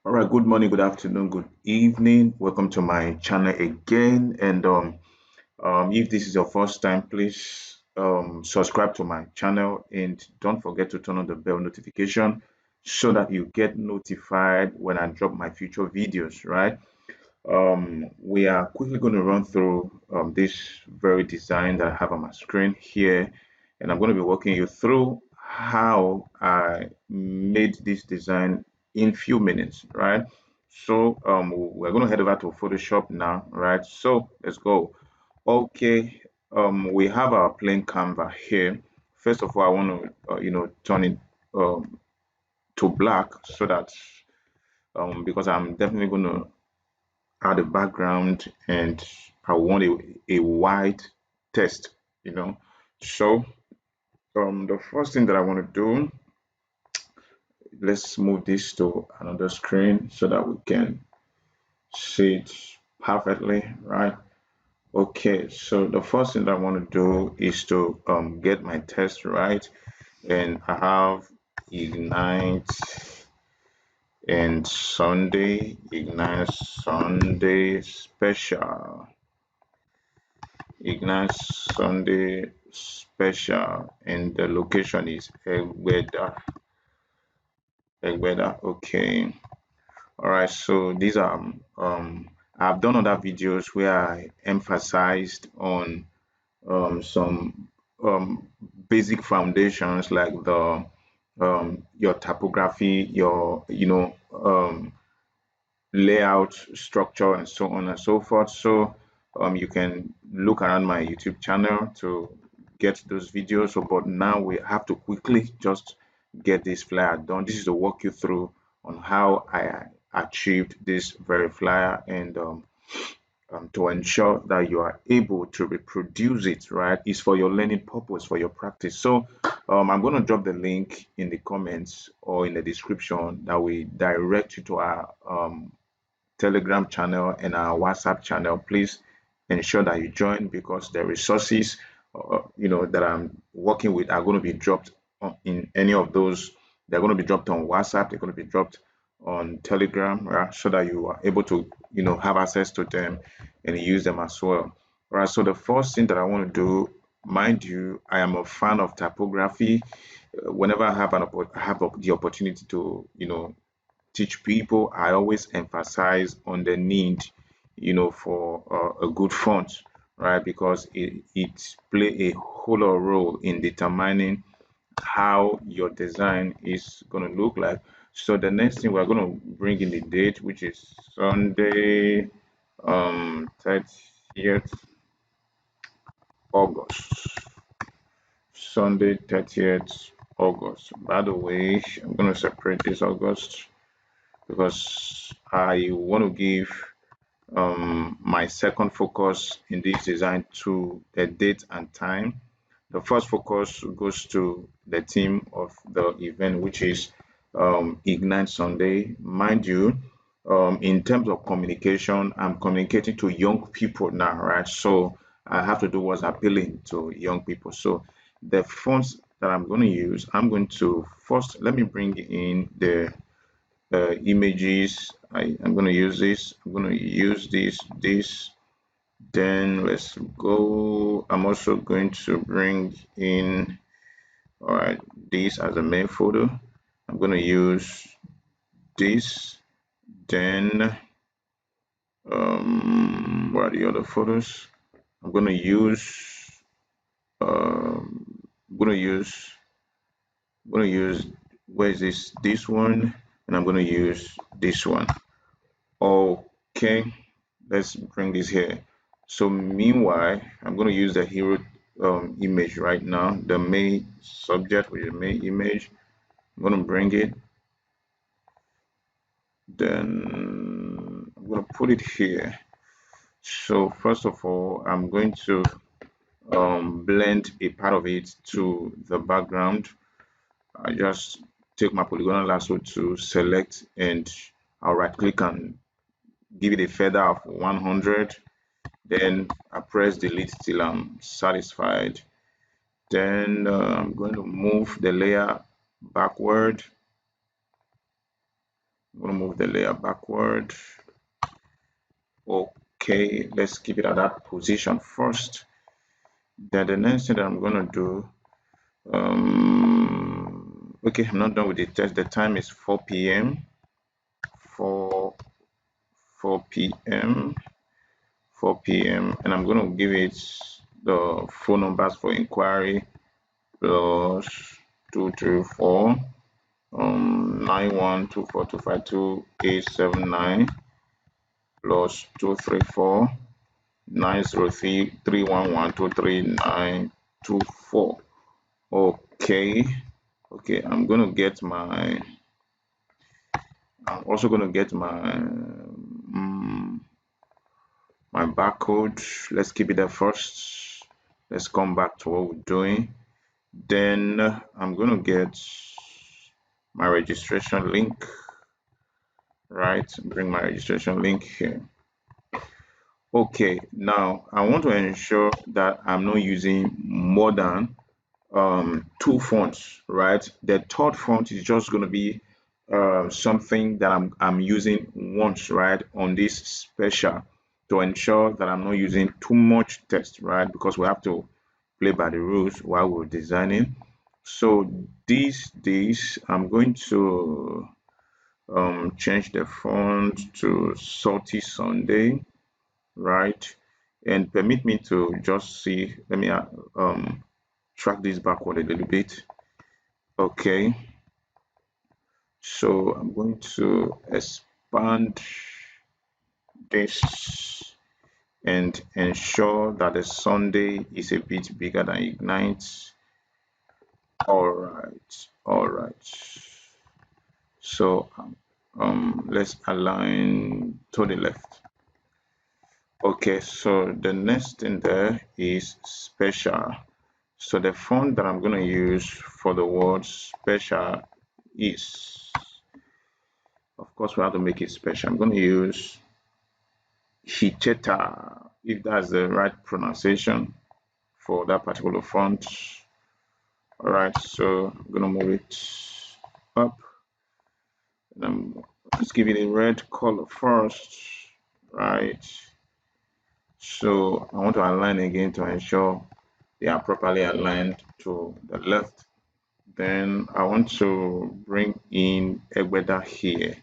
All right, good morning, good afternoon, good evening. Welcome to my channel again. And if this is your first time, please subscribe to my channel and don't forget to turn on the bell notification so that you get notified when I drop my future videos, right? We are quickly going to run through this very design that I have on my screen here, and I'm going to be walking you through how I made this design in few minutes, right? So we're going to head over to Photoshop now, right? So let's go. Okay, we have our plain canvas here. First of all, I want to turn it um, to black so that because I'm definitely going to add a background and I want a white text, you know. So the first thing that I want to do, let's move this to another screen so that we can see it perfectly, right? Okay, so the first thing that I want to do is to get my text right, and I have ignite and Sunday special. Ignite Sunday special, and the location is Egbeda. Egbeda. Okay. All right. So these are I've done other videos where I emphasized on some basic foundations like the your typography, your layout, structure, and so on and so forth. So you can look around my YouTube channel to get those videos. So, but now we have to quickly just get this flyer done. This is to walk you through on how I achieved this very flyer and to ensure that you are able to reproduce it, right? It's for your learning purpose, for your practice. So I'm going to drop the link in the comments or in the description that will direct you to our Telegram channel and our WhatsApp channel. Please ensure that you join because the resources that I'm working with are going to be dropped in any of those. They're going to be dropped on WhatsApp. They're going to be dropped on Telegram, right? So that you are able to have access to them and use them as well. Right. So the first thing that I want to do, mind you, I am a fan of typography. Whenever I have the opportunity to teach people, I always emphasize on the need, for a good font, right? Because it play a whole lot of role in determining how your design is going to look like. So the next thing we're going to bring in the date, which is Sunday, 30th August. Sunday, 30th August. By the way, I'm going to separate this August because I want to give my second focus in this design to the date and time. The first focus goes to the theme of the event, which is Ignite Sunday. Mind you, in terms of communication, I'm communicating to young people now, right? So I have to do what's appealing to young people. So the fonts that I'm going to use, I'm going to first let me bring in the images. I'm going to use this. I'm going to use this. Then let's go. I'm also going to bring in, all right, this as a main photo. I'm going to use this. Then, what are the other photos? I'm going to use, I'm going to use, I'm going to use, where is this? This one, and I'm going to use this one. Okay, let's bring this here. So meanwhile, I'm going to use the hero image right now, the main subject with the main image. I'm going to bring it, then I'm going to put it here. So first of all, I'm going to blend a part of it to the background. I just take my polygonal lasso to select, and I'll right click and give it a feather of 100. Then I press delete till I'm satisfied. Then I'm going to move the layer backward. I'm going to move the layer backward. Okay, let's keep it at that position first. Then the next thing that I'm going to do, okay, I'm not done with the test. The time is 4 p.m. 4 p.m. 4 p.m. and I'm going to give it the phone numbers for inquiry plus 234 9124252879 plus 234 903 311 23924. Okay, I'm going to get my, I'm also going to get my my barcode. Let's keep it there first. Let's come back to what we're doing. Then I'm going to get my registration link, right? Bring my registration link here. Okay, now I want to ensure that I'm not using more than two fonts, right? The third font is just going to be something that I'm using once, right, on this special, to ensure that I'm not using too much text, right? Because we have to play by the rules while we're designing. So these days I'm going to change the font to Salty Sunday, right? And permit me to just see, let me track this backward a little bit. Okay, so I'm going to expand this and ensure that the Sunday is a bit bigger than Ignite. All right. So let's align to the left. Okay, so the next thing there is special. So the font that I'm going to use for the word special is, of course, we have to make it special. I'm going to use Hicheta, if that's the right pronunciation for that particular font. All right, so I'm going to move it up. And I'm just give it a red color first, right? So I want to align again to ensure they are properly aligned to the left. Then I want to bring in Egbeda here.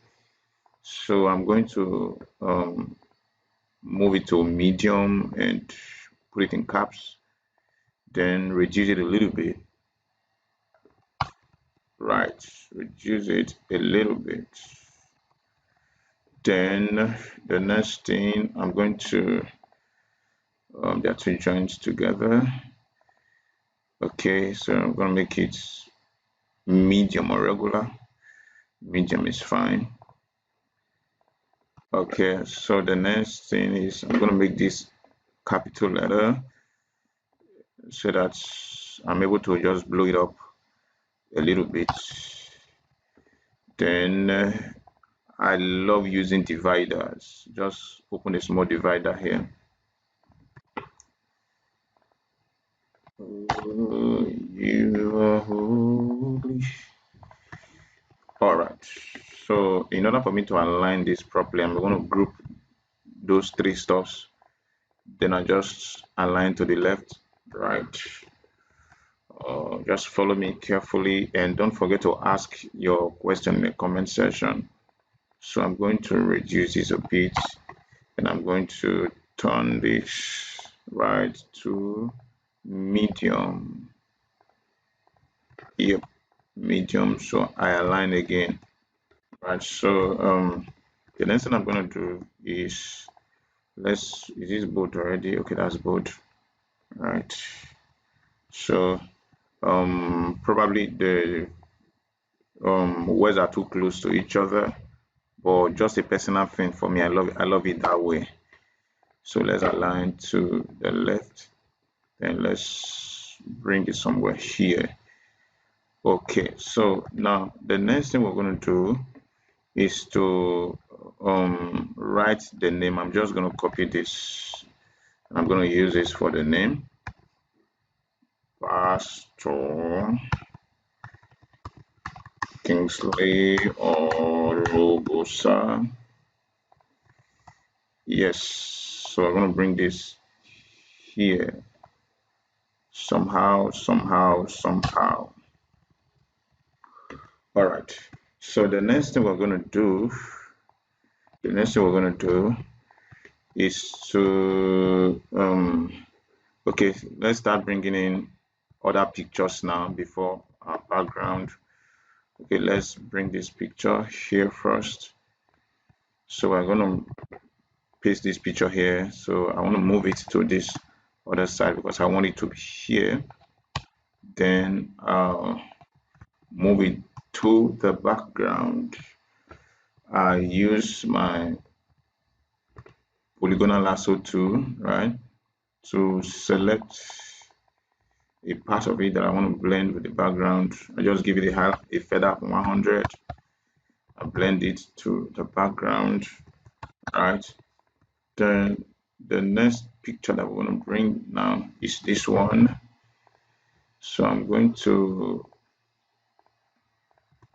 So I'm going to move it to medium and put it in caps. Then reduce it a little bit. Right, reduce it a little bit. Then the next thing I'm going to, there are two joints together. Okay, so I'm going to make it medium or regular. Medium is fine. Okay, so the next thing is I'm going to make this capital letter so that I'm able to just blow it up a little bit. Then I love using dividers. Just open a small divider here. You are holy. All right. So in order for me to align this properly, I'm going to group those three stuffs. Then I just align to the left, right. Just follow me carefully and don't forget to ask your question in the comment section. So I'm going to reduce this a bit and I'm going to turn this right to medium. Yep, medium. So I align again. Right. So the next thing I'm going to do is, is this bold already? Okay, that's bold. Right. So probably the words are too close to each other, but just a personal thing for me. I love it that way. So let's align to the left, then let's bring it somewhere here. Okay, so now the next thing we're going to do is to write the name. I'm just going to copy this. I'm going to use this for the name. Pastor Kingsley or Robosa. Yes, so I'm going to bring this here somehow. All right, so the next thing we're going to do is to okay, let's start bringing in other pictures now before our background. Okay, let's bring this picture here first. So we're going to paste this picture here. So I want to move it to this other side because I want it to be here. Then I'll move it to the background. I use my polygonal lasso tool, right, to select a part of it that I want to blend with the background. I just give it a feather of 100. I blend it to the background, right? Then the next picture that we're going to bring now is this one. So I'm going to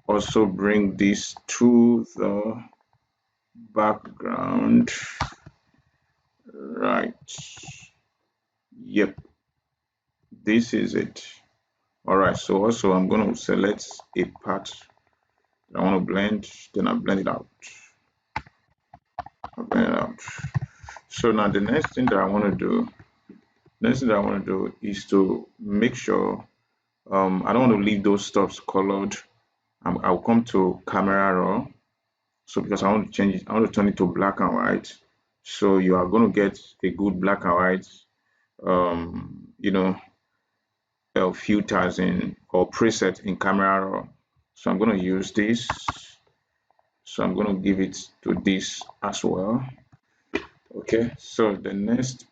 also bring this to the background, right? Yep, this is it. All right, so also I'm going to select a part that I want to blend, then I blend it out. So now the next thing that I want to do is to make sure I don't want to leave those stuffs colored. I'll come to camera raw. So because I want to change it, I want to turn it to black and white. So you are going to get a good black and white, you know, filters in or preset in camera raw. So I'm going to use this. So I'm going to give it to this as well. Okay. So the next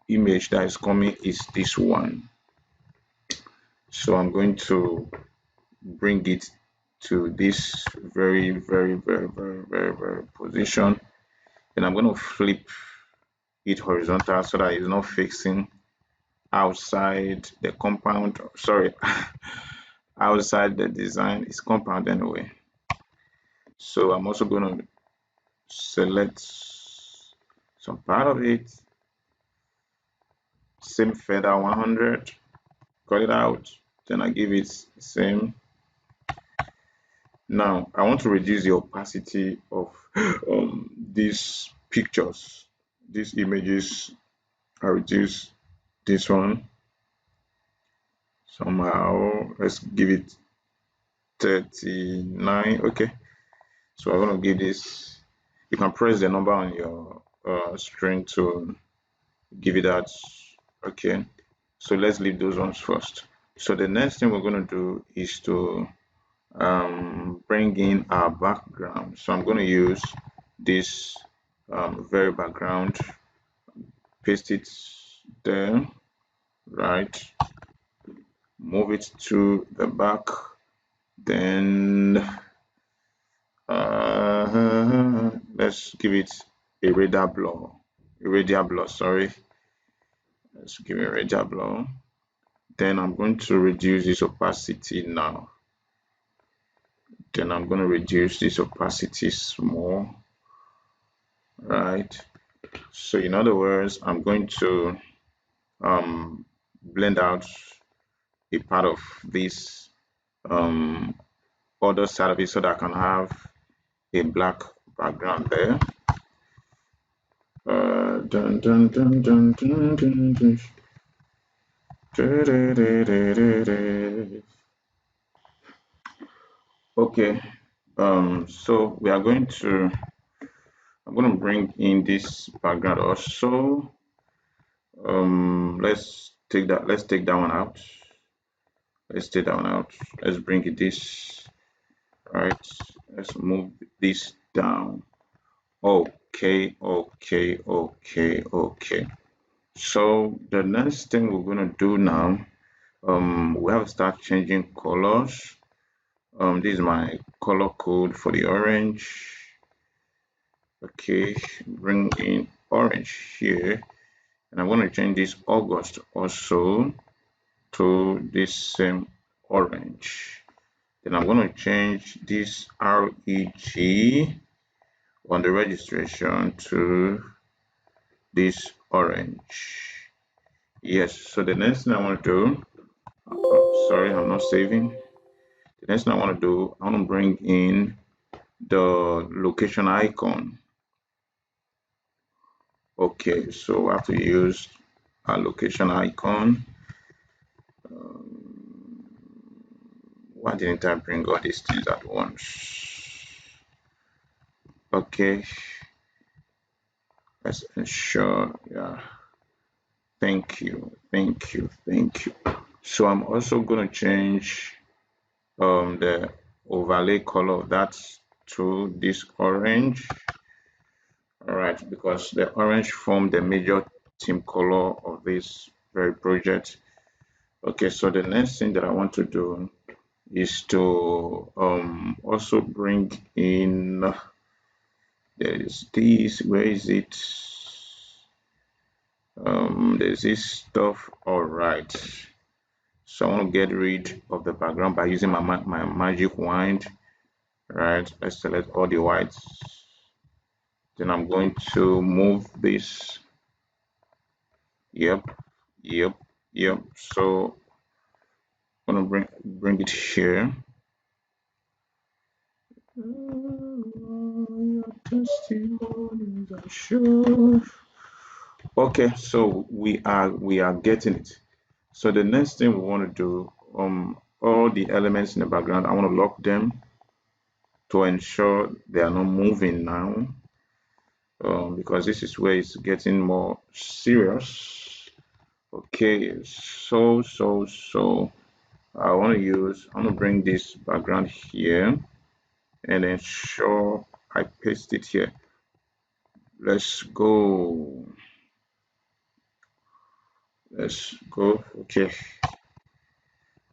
image that is coming is this one. So I'm going to bring it to this very position. Then I'm going to flip it horizontal so that it's not facing outside the compound. Sorry, outside the design. It's compound anyway. So I'm also going to select some part of it. Same feather 100. Cut it out. Then I give it same. Now I want to reduce the opacity of these pictures, these images. I reduce this one somehow. Let's give it 39. Okay, so I'm going to give this. You can press the number on your screen to give it that. Okay, so let's leave those ones first. So the next thing we're going to do is to bring in our background. So I'm going to use this very background, paste it there, right, move it to the back, then let's give it a radial blur, sorry, let's give it a radial blur. Then I'm going to reduce this opacity now. Then I'm going to reduce this opacity small, right? So in other words, I'm going to blend out a part of this other side of it so that I can have a black background there. Dun, dun, dun, dun, dun, dun, dun. Okay, so I'm going to bring in this background also. Let's take that one out. Let's bring it this, right? Let's move this down. Okay. So the next thing we're going to do now, we have to start changing colors. This is my color code for the orange. Okay, bring in orange here, and I'm going to change this August also to this same orange. Then I'm going to change this REG on the registration to this orange. Yes, so the next thing I want to do, sorry, I'm not saving. The next thing I want to do, I want to bring in the location icon. Okay, so I have to use a location icon. Why didn't I bring all these things at once? Okay, let's ensure, yeah, thank you, thank you, thank you. So I'm also going to change the overlay color of that to this orange. All right, because the orange formed the major theme color of this very project. Okay, so the next thing that I want to do is to also bring in, there is this, where is it? There's this stuff. All right, so I want to get rid of the background by using my magic wand. Right, let's select all the whites. Then I'm going to move this. Yep, yep, yep. So I'm gonna bring it here. Your testimonies are sure. Okay, so we are getting it. So the next thing we want to do, all the elements in the background, I want to lock them to ensure they are not moving now, because this is where it's getting more serious. Okay, so I'm gonna bring this background here and ensure I paste it here. Let's go. Let's go. Okay.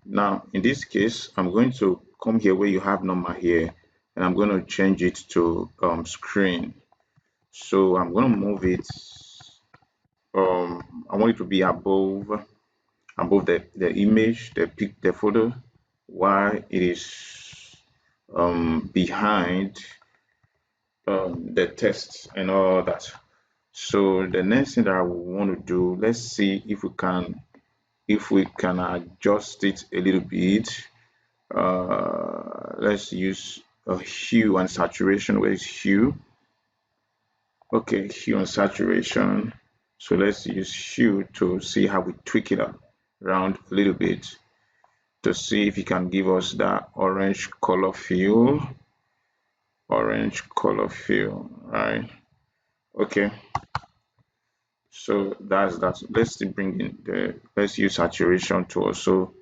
Now, in this case, I'm going to come here where you have number here, and I'm going to change it to screen. So I'm going to move it. I want it to be above the image, the photo, while it is behind the text and all that. So the next thing that I want to do, let's see if we can adjust it a little bit. Let's use a hue and saturation. Where is hue? Okay, hue and saturation. So let's use hue to see how we tweak it around a little bit to see if it can give us that orange color feel. Orange color feel, right? Okay, so that's that. Let's bring in let's use saturation to also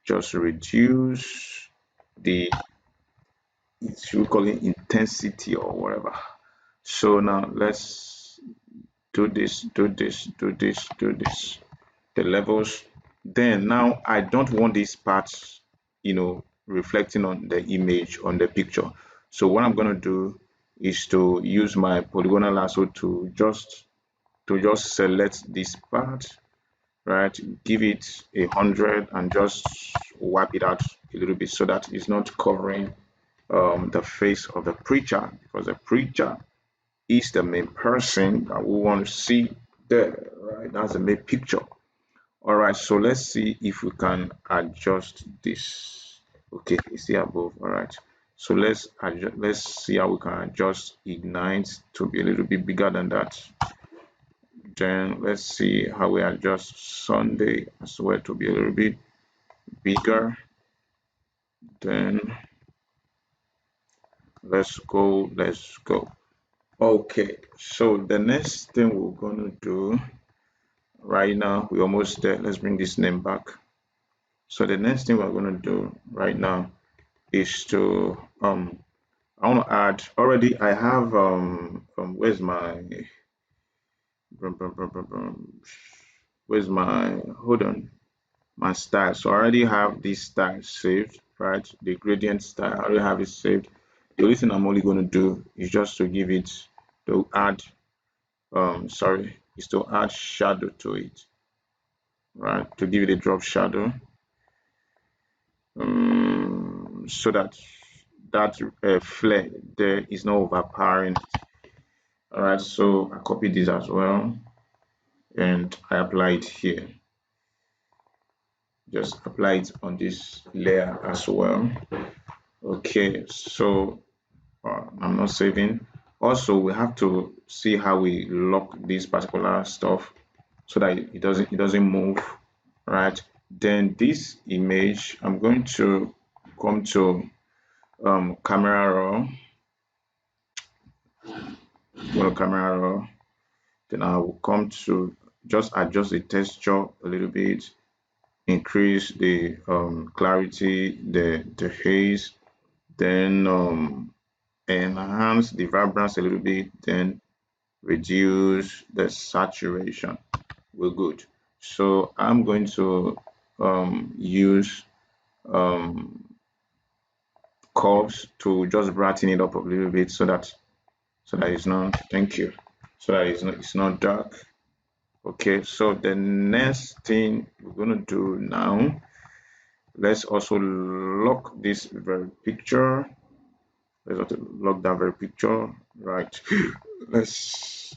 just reduce the, should we call it intensity or whatever. So now let's do this, do this, do this, do this. The levels. Then now I don't want these parts, reflecting on the image, on the picture. So what I'm gonna do is to use my polygonal lasso to just select this part, right? Give it 100 and just wipe it out a little bit so that it's not covering the face of the preacher, because the preacher is the main person that we want to see there, right? That's the main picture. All right, so let's see if we can adjust this. Okay, it's here above. All right, so let's see how we can adjust ignite to be a little bit bigger than that. Then let's see how we adjust Sunday as well to be a little bit bigger. Then let's go. Okay, so the next thing we're gonna do right now, we're almost there. Let's bring this name back. So the next thing we're gonna do right now is to I want to add, already I have where's my where's my, hold on, my style. So I already have this style saved, right? The gradient style, I already have it saved. The only thing I'm only going to do is just to give it, to add is to add shadow to it, right? To give it a drop shadow. so that flare there is not overpowering. All right, so I copy this as well and I apply it here. Just apply it on this layer as well. Okay, so I'm not saving. Also, we have to see how we lock this particular stuff so that it doesn't move, right? Then this image, I'm going to come to camera raw, go to camera raw. Then I will come to just adjust the texture a little bit, increase the clarity, the haze, then enhance the vibrance a little bit, then reduce the saturation. We're good. So I'm going to use curves to just brighten it up a little bit so that it's not, thank you, so that it's not dark. Okay, so the next thing we're gonna do now, let's also lock this very picture. Let's also lock that very picture, right? Let's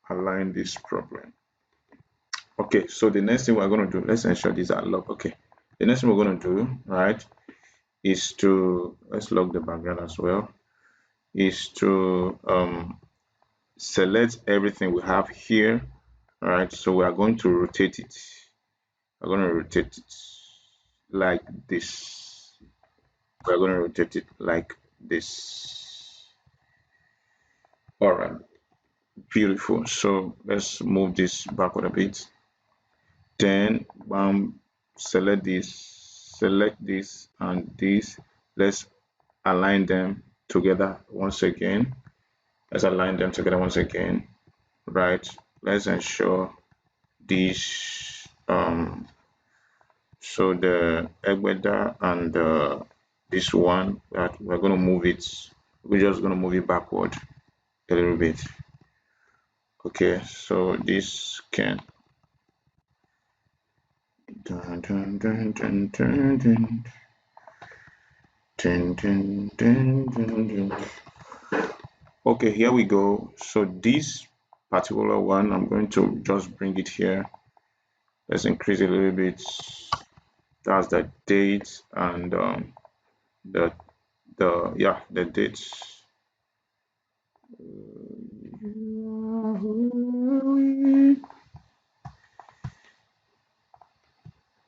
align this properly. Okay, so the next thing we're gonna do, let's ensure these are locked. Okay, the next thing we're gonna do, right, is to, let's lock the background as well, is to select everything we have here. All right, so we are going to rotate it. We're going to rotate it like this. We're going to rotate it like this. All right, beautiful. So let's move this backward a bit. Then select this and this. Let's align them together once again. Let's align them together once again. Right. Let's ensure this so the Egbeda and this one, that we're going to move it, we're just going to move it backward a little bit. Okay, so this can dun, dun, dun, dun, dun, dun. Dun, dun, dun, dun, dun. Okay, here we go. So this particular one, I'm going to just bring it here. Let's increase it a little bit. That's the date and the the dates.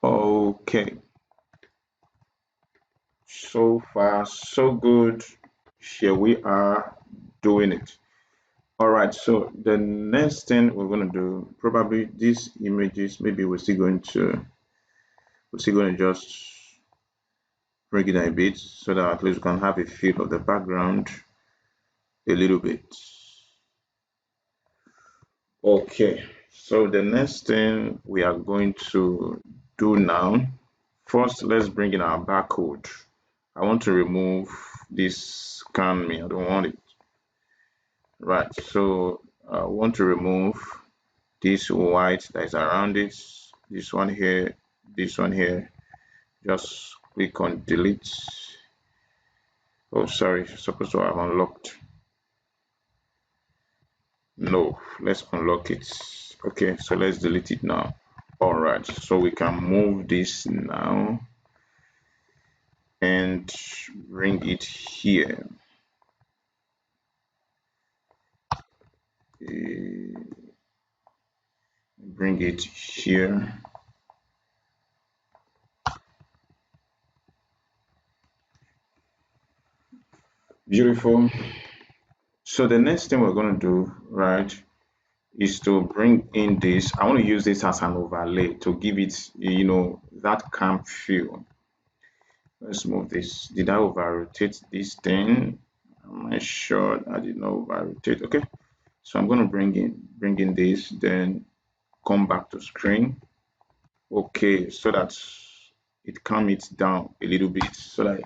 Okay, so far so good. Here we are doing it. All right, so the next thing we're going to do, probably these images, maybe we're still going to just bring it a bit so that at least we can have a feel of the background a little bit. Okay, so the next thing we are going to do now, first let's bring in our barcode. I want to remove this scan me, I don't want it. Right, so I want to remove this white that is around it, this one here, this one here. Just click on delete. Oh, sorry, supposed to have unlocked. No, let's unlock it. Okay, so let's delete it now. All right, so we can move this now and bring it here. Bring it here. Beautiful. So the next thing we're going to do, right, is to bring in this. I want to use this as an overlay to give it, that camp feel. Let's move this. Did I over rotate this thing? Am I sure I did not over rotate? Okay, so I'm going to bring in this, then come back to screen. Okay, so that it calm it down a little bit, so that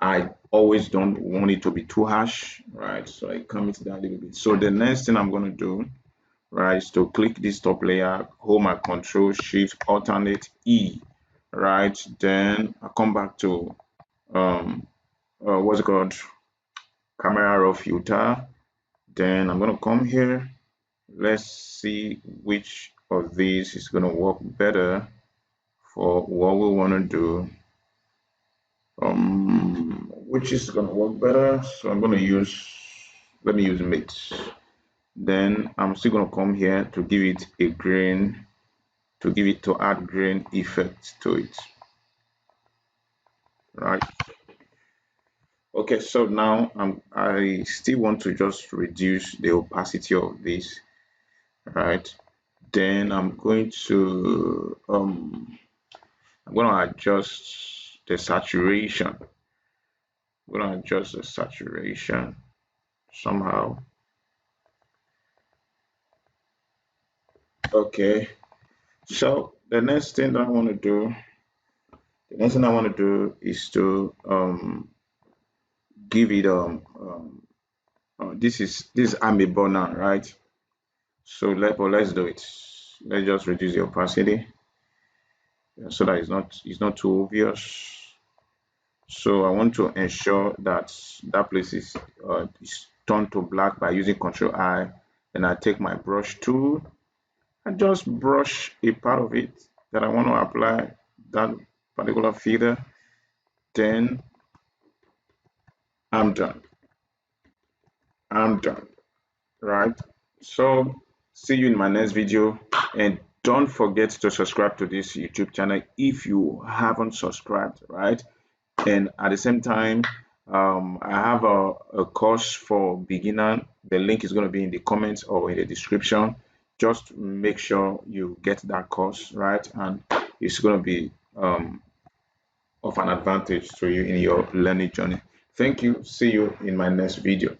I always don't want it to be too harsh, right? So I calm it down a little bit. So the next thing I'm going to do, right, is to click this top layer, hold my Control Shift Alternate E, right? Then I come back to what's it called, camera raw filter. Then I'm gonna come here. Let's see which of these is gonna work better for what we want to do. Which is gonna work better? So I'm gonna use. Let me use mix. Then I'm still gonna come here to give it a grain, to add grain effect to it. Right. Okay, so now I still want to just reduce the opacity of this, right? Then I'm going to adjust the saturation. I'm going to adjust the saturation somehow. Okay. So the next thing I want to do is to give it this is amebo now, right? So let's do it. Let's just reduce the opacity so that it's not too obvious. So I want to ensure that that place is turned to black by using Control I. Then I take my brush tool and just brush a part of it that I want to apply that particular feather. Then I'm done. I'm done. Right? So see you in my next video, and don't forget to subscribe to this YouTube channel if you haven't subscribed, right? And at the same time, I have a course for beginner. The link is going to be in the comments or in the description. Just make sure you get that course, right? And it's going to be of an advantage to you in your learning journey. Thank you. See you in my next video.